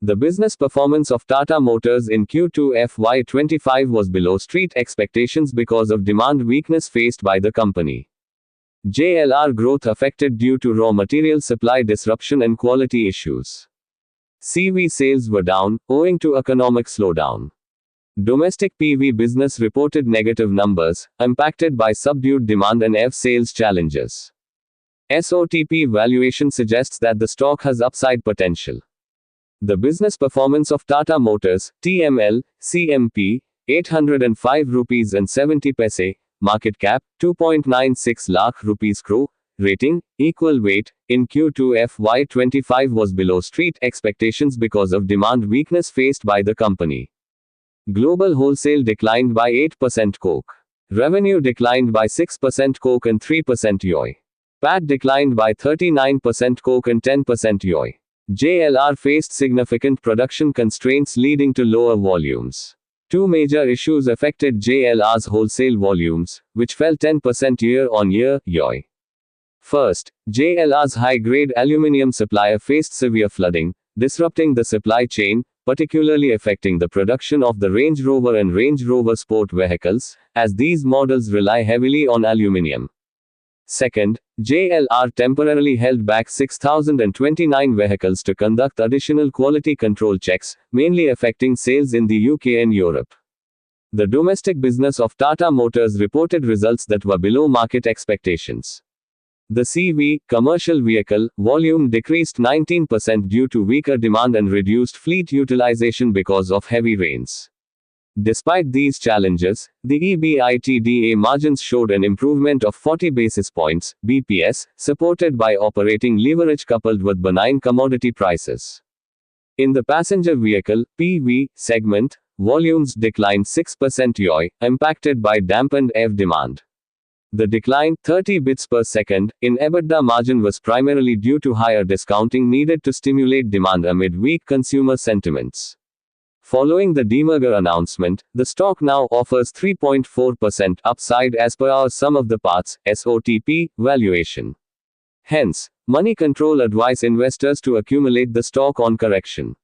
The business performance of Tata Motors in Q2 FY25 was below street expectations because of demand weakness faced by the company. JLR growth affected due to raw material supply disruption and quality issues. CV sales were down, owing to economic slowdown. Domestic PV business reported negative numbers, impacted by subdued demand and EV sales challenges. SOTP valuation suggests that the stock has upside potential. The business performance of Tata Motors, TML, CMP, 805 rupees and 70 paise, market cap, 2.96 lakh rupees crore, rating, equal weight, in Q2 FY25 was below street expectations because of demand weakness faced by the company. Global wholesale declined by 8% coke. Revenue declined by 6% coke and 3% YoY. PAT declined by 39% coke and 10% YoY. JLR faced significant production constraints leading to lower volumes. Two major issues affected JLR's wholesale volumes, which fell 10% year-on-year, YoY. First, JLR's high-grade aluminium supplier faced severe flooding, disrupting the supply chain, particularly affecting the production of the Range Rover and Range Rover Sport vehicles, as these models rely heavily on aluminium. Second, JLR temporarily held back 6,029 vehicles to conduct additional quality control checks, mainly affecting sales in the UK and Europe. The domestic business of Tata Motors reported results that were below market expectations. The CV, commercial vehicle, volume decreased 19% due to weaker demand and reduced fleet utilization because of heavy rains. Despite these challenges, the EBITDA margins showed an improvement of 40 basis points, BPS, supported by operating leverage coupled with benign commodity prices. In the passenger vehicle, PV, segment, volumes declined 6% YoY, impacted by dampened EV demand. The decline, 30 bps per second, in EBITDA margin was primarily due to higher discounting needed to stimulate demand amid weak consumer sentiments. Following the demerger announcement, the stock now offers 3.4% upside as per our sum of the parts, SOTP, valuation. Hence, Money Control advise investors to accumulate the stock on correction.